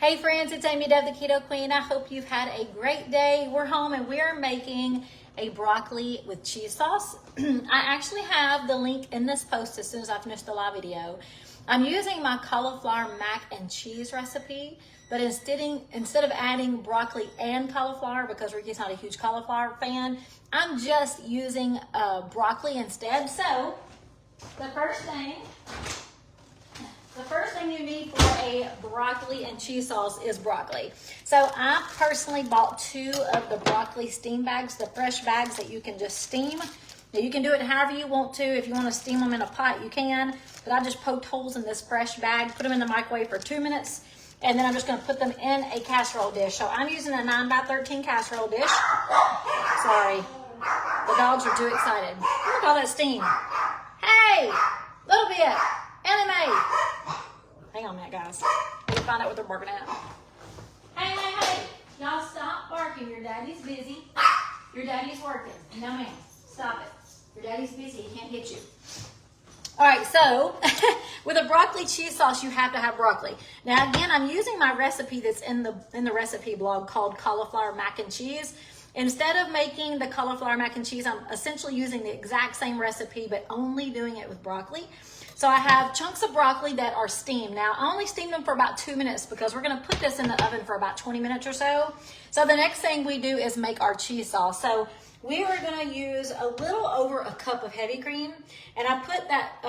Hey friends, it's Amy Dove, the Keto Queen. I hope you've had a great day. We're home and we're making a broccoli with cheese sauce. I actually have the link in this post as soon as I finish the live video. I'm using my cauliflower mac and cheese recipe, but instead of adding broccoli and cauliflower, because Ricky's not a huge cauliflower fan, I'm just using broccoli instead. So the first thing you need for a broccoli and cheese sauce is broccoli. So I personally bought 2 of the broccoli steam bags, the fresh bags that you can just steam. Now you can do it however you want to. If you want to steam them in a pot, you can. But I just poked holes in this fresh bag, put them in the microwave for 2 minutes, and then I'm just going to put them in a casserole dish. So I'm using a 9x13 casserole dish. Sorry, the dogs are too excited. Look at all that steam. Hey, little bit. Anime. Hang on a minute, guys. Let me find out what they're barking at. Hey. Y'all stop barking. Your daddy's busy. Your daddy's working. No, ma'am. Stop it. Your daddy's busy. He can't hit you. All right, so with a broccoli cheese sauce, you have to have broccoli. Now, again, I'm using my recipe that's in the recipe blog called cauliflower mac and cheese. Instead of making the cauliflower mac and cheese, I'm essentially using the exact same recipe, but only doing it with broccoli. So I have chunks of broccoli that are steamed. Now, I only steamed them for about 2 minutes because we're going to put this in the oven for about 20 minutes or so. So the next thing we do is make our cheese sauce. So we are going to use a little over a cup of heavy cream. And I put that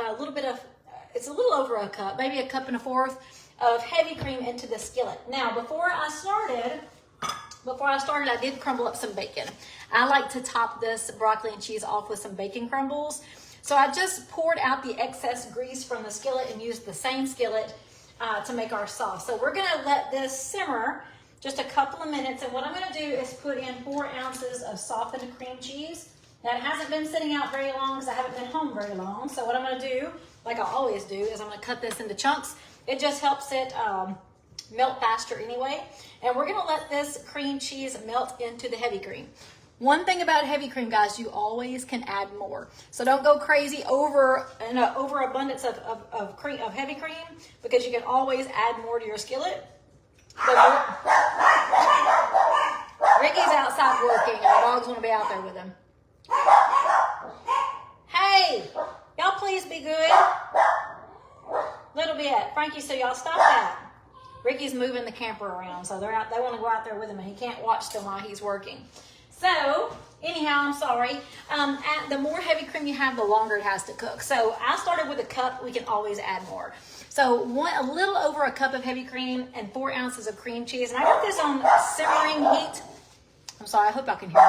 it's a little over a cup, maybe a cup and a fourth of heavy cream into the skillet. Now, before I started, I did crumble up some bacon. I like to top this broccoli and cheese off with some bacon crumbles. So I just poured out the excess grease from the skillet and used the same skillet to make our sauce. So we're gonna let this simmer just a couple of minutes. And what I'm gonna do is put in 4 ounces of softened cream cheese. Now it hasn't been sitting out very long because I haven't been home very long. So what I'm gonna do, like I always do, is I'm gonna cut this into chunks. It just helps it melt faster anyway. And we're gonna let this cream cheese melt into the heavy cream. One thing about heavy cream, guys, you always can add more. So don't go crazy over an overabundance of heavy cream, because you can always add more to your skillet. Ricky's outside working and the dogs want to be out there with him. Hey, y'all please be good. Little bit. Frankie, so y'all stop that. Ricky's moving the camper around, so they want to go out there with him and he can't watch them while he's working. So, anyhow, I'm sorry. The more heavy cream you have, the longer it has to cook. So, I started with a cup. We can always add more. So, a little over a cup of heavy cream and 4 ounces of cream cheese. And I got this on simmering heat. I'm sorry. I hope y'all can hear me.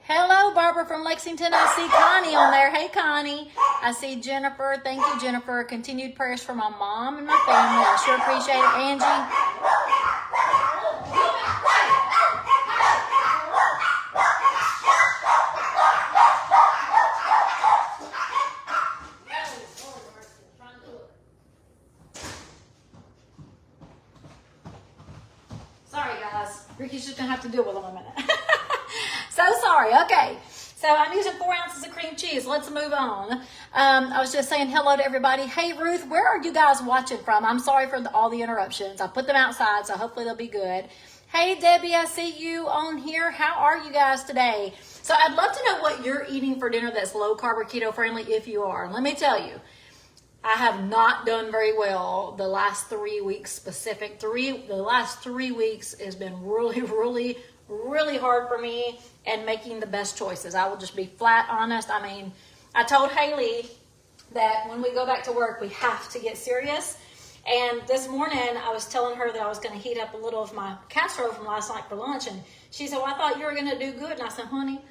Hello, Barbara from Lexington. I see Connie on there. Hey, Connie. I see Jennifer. Thank you, Jennifer. Continued prayers for my mom and my family. I sure appreciate it. Angie. Ricky's just gonna have to deal with them a minute. So sorry. Okay, so I'm using 4 ounces of cream cheese. Let's move on. I was just saying hello to everybody. Hey Ruth, where are you guys watching from? I'm sorry for all the interruptions. I put them outside, so hopefully they'll be good. Hey Debbie, I see you on here. How are you guys today? So I'd love to know what you're eating for dinner that's low carb or keto friendly, if you are. And let me tell you, I have not done very well the last 3 weeks the last 3 weeks has been really hard for me and making the best choices. I will just be flat honest. I mean, I told Haley that when we go back to work, we have to get serious. And this morning I was telling her that I was going to heat up a little of my casserole from last night for lunch. And she said, well, I thought you were going to do good. And I said, honey,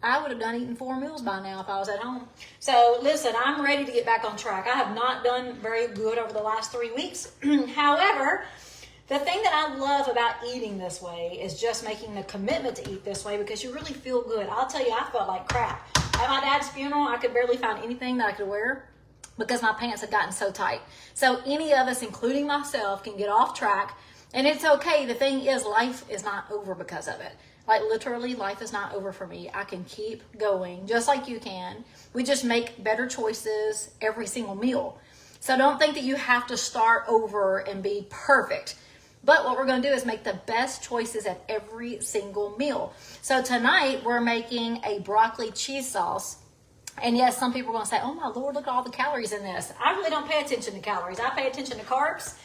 I would have done eating 4 meals by now if I was at home. So listen, I'm ready to get back on track. I have not done very good over the last 3 weeks. However, the thing that I love about eating this way is just making the commitment to eat this way, because you really feel good. I'll tell you, I felt like crap. At my dad's funeral, I could barely find anything that I could wear because my pants had gotten so tight. So any of us, including myself, can get off track, and it's okay. The thing is, life is not over because of it. Like literally, life is not over for me. I can keep going just like you can. We just make better choices every single meal. So don't think that you have to start over and be perfect. But what we're going to do is make the best choices at every single meal. So tonight we're making a broccoli cheese sauce. And yes, some people are going to say, oh my Lord, look at all the calories in this. I really don't pay attention to calories. I pay attention to carbs.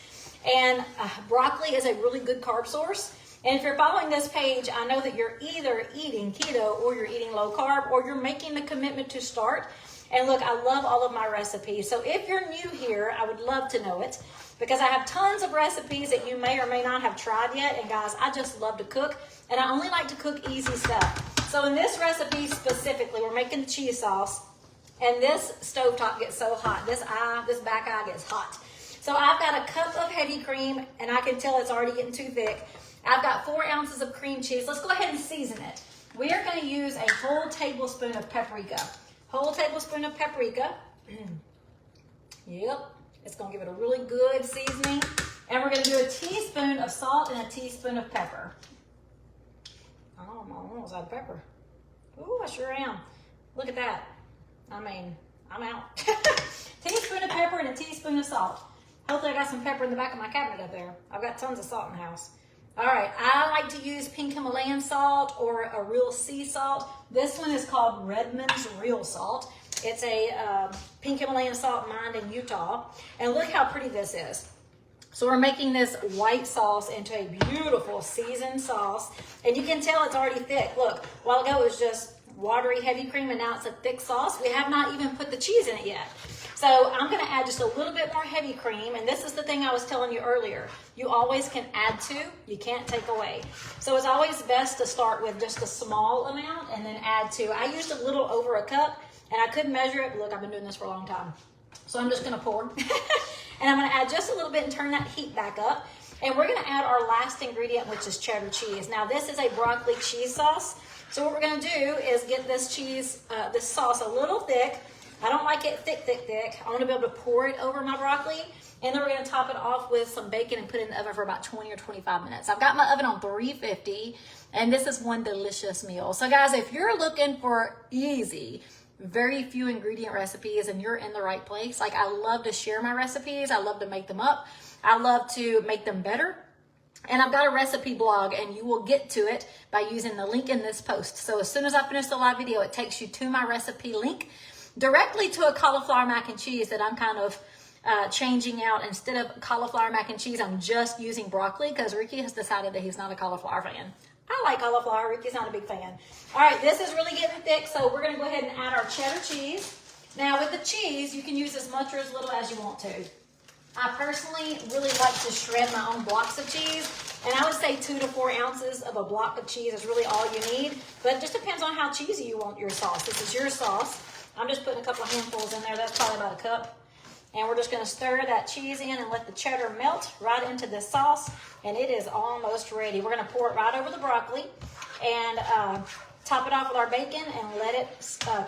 And broccoli is a really good carb source. And if you're following this page, I know that you're either eating keto or you're eating low carb or you're making the commitment to start. And look, I love all of my recipes. So if you're new here, I would love to know it because I have tons of recipes that you may or may not have tried yet. And guys, I just love to cook and I only like to cook easy stuff. So in this recipe specifically, we're making the cheese sauce and this stovetop gets so hot. This back eye gets hot. So I've got a cup of heavy cream and I can tell it's already getting too thick. I've got 4 ounces of cream cheese. Let's go ahead and season it. We are going to use a whole tablespoon of paprika. Whole tablespoon of paprika. Yep. It's going to give it a really good seasoning. And we're going to do a teaspoon of salt and a teaspoon of pepper. Oh, I'm almost out of pepper. Ooh, I sure am. Look at that. I mean, I'm out. Teaspoon of pepper and a teaspoon of salt. Hopefully I got some pepper in the back of my cabinet up there. I've got tons of salt in the house. All right, I like to use pink Himalayan salt or a real sea salt. This one is called Redmond's Real Salt. It's a pink Himalayan salt mined in Utah. And look how pretty this is. So we're making this white sauce into a beautiful seasoned sauce. And you can tell it's already thick. Look, a while ago it was just watery heavy cream and now it's a thick sauce. We have not even put the cheese in it yet. So I'm going to add just a little bit more heavy cream. And this is the thing I was telling you earlier. You always can add to, you can't take away. So it's always best to start with just a small amount and then add to. I used a little over a cup and I couldn't measure it. But look, I've been doing this for a long time. So I'm just going to pour. And I'm going to add just a little bit and turn that heat back up. And we're going to add our last ingredient, which is cheddar cheese. Now this is a broccoli cheese sauce. So what we're going to do is get this cheese, this sauce a little thick. I don't like it thick. I want to be able to pour it over my broccoli. And then we're going to top it off with some bacon and put it in the oven for about 20 or 25 minutes. I've got my oven on 350 and this is one delicious meal. So guys, if you're looking for easy, very few ingredient recipes and you're in the right place, like I love to share my recipes. I love to make them up. I love to make them better. And I've got a recipe blog and you will get to it by using the link in this post. So as soon as I finish the live video, it takes you to my recipe link directly to a cauliflower mac and cheese that I'm kind of changing out. Instead of cauliflower mac and cheese, I'm just using broccoli because Ricky has decided that he's not a cauliflower fan. I like cauliflower. Ricky's not a big fan. All right, this is really getting thick, so we're going to go ahead and add our cheddar cheese. Now with the cheese, you can use as much or as little as you want to. I personally really like to shred my own blocks of cheese, and I would say 2 to 4 ounces of a block of cheese is really all you need, but it just depends on how cheesy you want your sauce. This is your sauce. I'm just putting a couple of handfuls in there. That's probably about a cup. And we're just going to stir that cheese in and let the cheddar melt right into the sauce, and it is almost ready. We're going to pour it right over the broccoli and top it off with our bacon and let it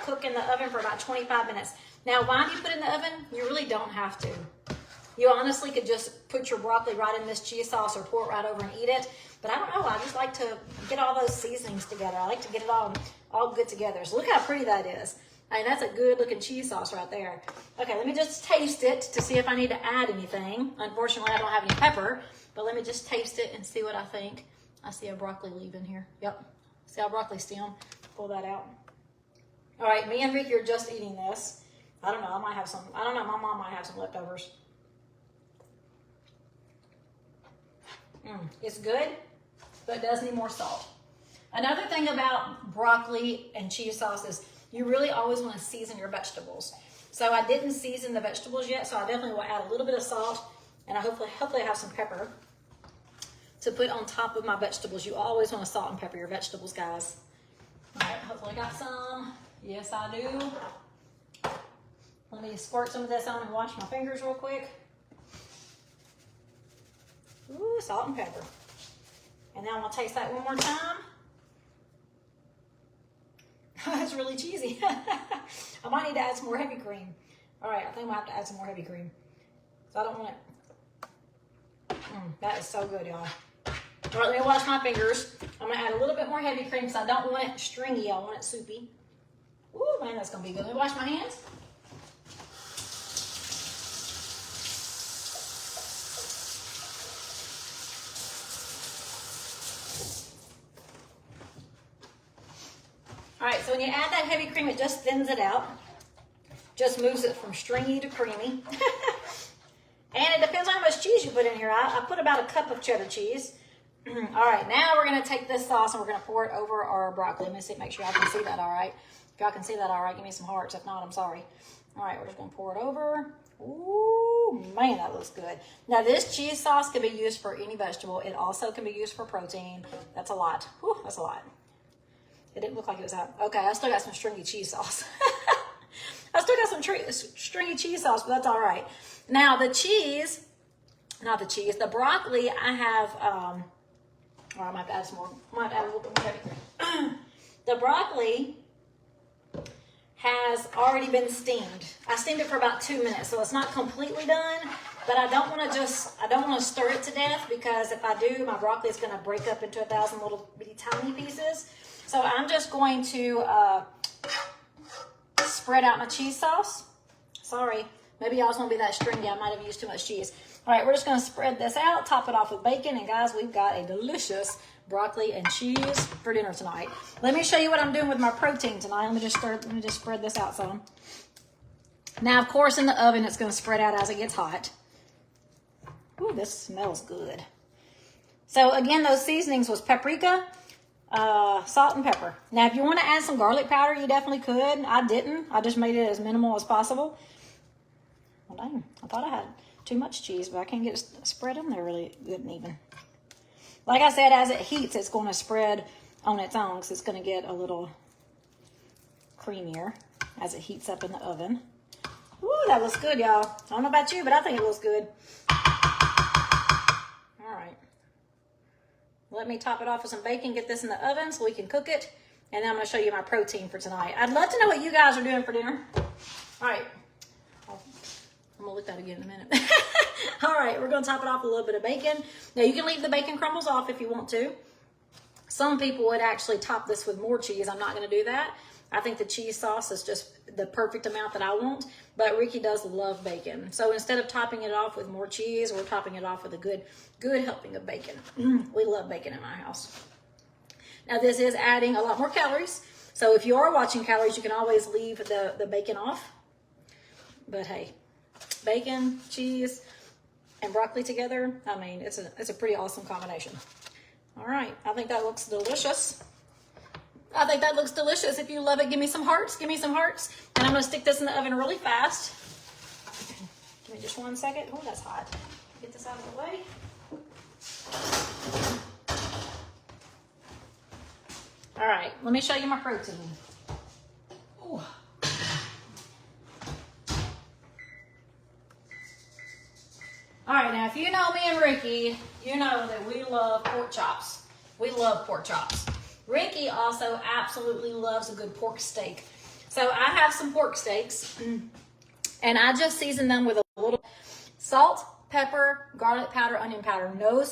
cook in the oven for about 25 minutes. Now, why do you put it in the oven? You really don't have to. You honestly could just put your broccoli right in this cheese sauce or pour it right over and eat it. But I don't know, I just like to get all those seasonings together. I like to get it all good together. So look how pretty that is. I mean, that's a good looking cheese sauce right there. Okay, let me just taste it to see if I need to add anything. Unfortunately, I don't have any pepper, but let me just taste it and see what I think. I see a broccoli leaf in here. Yep, see our broccoli stem? Pull that out. All right, me and Ricky are just eating this. I don't know, I might have some, I don't know, my mom might have some leftovers. It's good, but it does need more salt. Another thing about broccoli and cheese sauce is you really always want to season your vegetables. So I didn't season the vegetables yet, so I definitely will add a little bit of salt, and I hopefully I have some pepper to put on top of my vegetables. You always want to salt and pepper your vegetables, guys. All right, hopefully I got some. Yes, I do. Let me squirt some of this on and wash my fingers real quick. Ooh, salt and pepper. And now I'm gonna taste that one more time. That's really cheesy. I might need to add some more heavy cream. All right, I think I'm gonna have to add some more heavy cream. So I don't want it. That is so good, y'all. All right, let me wash my fingers. I'm gonna add a little bit more heavy cream because I don't want it stringy, I want it soupy. Ooh, man, that's gonna be good. Let me wash my hands. when you add that heavy cream, it just thins it out. Just moves it from stringy to creamy. And it depends on how much cheese you put in here. I put about a cup of cheddar cheese. All right, now we're going to take this sauce and we're going to pour it over our broccoli. Let me see, make sure y'all can see that all right. If y'all can see that all right, give me some hearts. If not, I'm sorry. All right, we're just going to pour it over. Ooh, man, that looks good. Now, this cheese sauce can be used for any vegetable. It also can be used for protein. That's a lot. Whew, that's a lot. It didn't look like it was out. Okay, I still got some stringy cheese sauce. I still got some stringy cheese sauce, but that's all right. Now, the cheese, not the cheese, the broccoli, I have, I might add some more. I might add a little bit more heavy cream. The broccoli has already been steamed. I steamed it for about 2 minutes, so it's not completely done, but I don't want to stir it to death, because if I do, my broccoli is going to break up into 1,000 little bitty tiny pieces. So I'm just going to spread out my cheese sauce. Sorry, maybe y'all won't be that stringy. I might have used too much cheese. All right, we're just going to spread this out, top it off with bacon, and guys, we've got a delicious broccoli and cheese for dinner tonight. Let me show you what I'm doing with my protein tonight. Let me just spread this out some. Now, of course, in the oven, it's going to spread out as it gets hot. Ooh, this smells good. So again, those seasonings was paprika, salt, and pepper. Now, if you want to add some garlic powder, you definitely could. I didn't. I just made it as minimal as possible. Well, dang, I thought I had too much cheese, but I can't get it spread in there really good and even. Like I said, as it heats, it's going to spread on its own, because it's going to get a little creamier as it heats up in the oven. Ooh, that looks good, y'all. I don't know about you, but I think it looks good. All right. Let me top it off with some bacon, get this in the oven so we can cook it, and then I'm going to show you my protein for tonight. I'd love to know what you guys are doing for dinner. All right. I'm going to look at that again in a minute. All right, we're going to top it off with a little bit of bacon. Now, you can leave the bacon crumbles off if you want to. Some people would actually top this with more cheese. I'm not going to do that. I think the cheese sauce is just the perfect amount that I want, but Ricky does love bacon. So instead of topping it off with more cheese, we're topping it off with a good helping of bacon. We love bacon in my house. Now, this is adding a lot more calories. So if you are watching calories, you can always leave the bacon off. But hey, bacon, cheese, and broccoli together, I mean, it's a pretty awesome combination. All right, I think that looks delicious. I think that looks delicious. If you love it, give me some hearts. Give me some hearts. And I'm going to stick this in the oven really fast. Give me just 1 second. Oh, that's hot. Get this out of the way. All right, let me show you my protein. Ooh. All right, now if you know me and Ricky, you know that we love pork chops. We love pork chops. Ricky also absolutely loves a good pork steak. So I have some pork steaks, and I just season them with a little salt, pepper, garlic powder, onion powder. No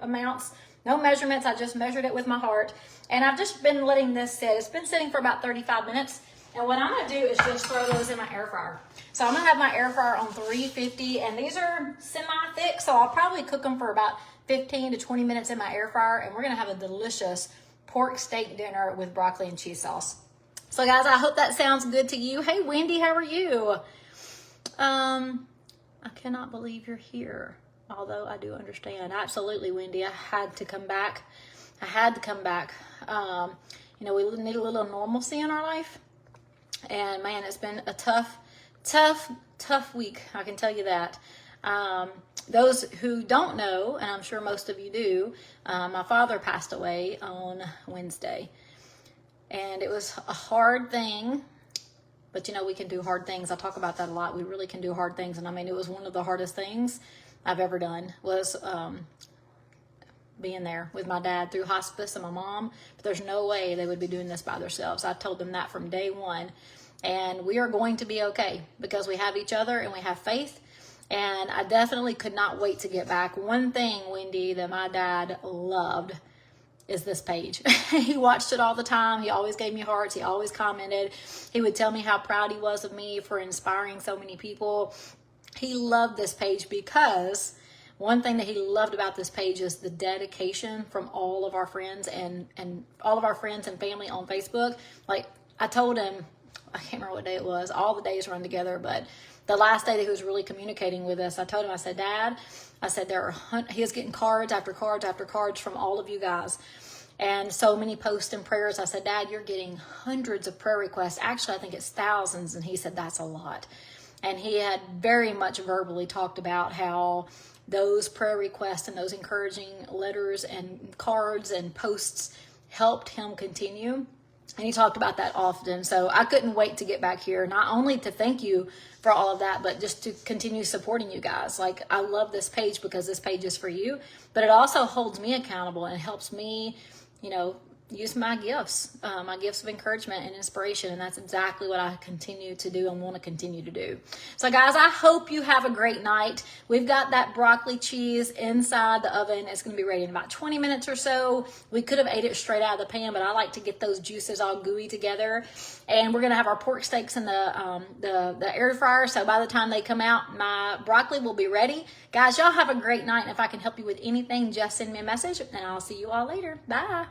amounts, no measurements. I just measured it with my heart. And I've just been letting this sit. It's been sitting for about 35 minutes. And what I'm going to do is just throw those in my air fryer. So I'm going to have my air fryer on 350, and these are semi-thick, so I'll probably cook them for about 15 to 20 minutes in my air fryer, and we're going to have a delicious pork steak dinner with broccoli and cheese sauce. So guys, I hope that sounds good to you. Hey, Wendy, how are you? I cannot believe you're here, although I do understand. Absolutely, Wendy, I had to come back. You know, we need a little normalcy in our life. And man, it's been a tough week. I can tell you that. Those who don't know, and I'm sure most of you do, my father passed away on Wednesday. And it was a hard thing, but you know, we can do hard things. I talk about that a lot. We really can do hard things. And I mean, it was one of the hardest things I've ever done was, being there with my dad through hospice and my mom. But there's no way they would be doing this by themselves. I told them that from day one. And we are going to be okay because we have each other and we have faith. And I definitely could not wait to get back. One thing, Wendy, that my dad loved is this page. He watched it all the time. He always gave me hearts. He always commented. He would tell me how proud he was of me for inspiring so many people. He loved this page because one thing that he loved about this page is the dedication from all of our friends and all of our friends and family on Facebook. Like I told him, I can't remember what day it was. All the days run together, but the last day that he was really communicating with us, I told him, I said, Dad, I said, he is getting cards after cards after cards from all of you guys. And so many posts and prayers. I said, Dad, you're getting hundreds of prayer requests. Actually, I think it's thousands. And he said, that's a lot. And he had very much verbally talked about how those prayer requests and those encouraging letters and cards and posts helped him continue. And he talked about that often. So I couldn't wait to get back here, not only to thank you for all of that, but just to continue supporting you guys. Like, I love this page because this page is for you, but it also holds me accountable and helps me, use my gifts of encouragement and inspiration. And that's exactly what I continue to do and want to continue to do. So guys, I hope you have a great night. We've got that broccoli cheese inside the oven. It's going to be ready in about 20 minutes or so. We could have ate it straight out of the pan, but I like to get those juices all gooey together. And we're going to have our pork steaks in the air fryer. So by the time they come out, my broccoli will be ready. Guys, y'all have a great night. And if I can help you with anything, just send me a message and I'll see you all later. Bye.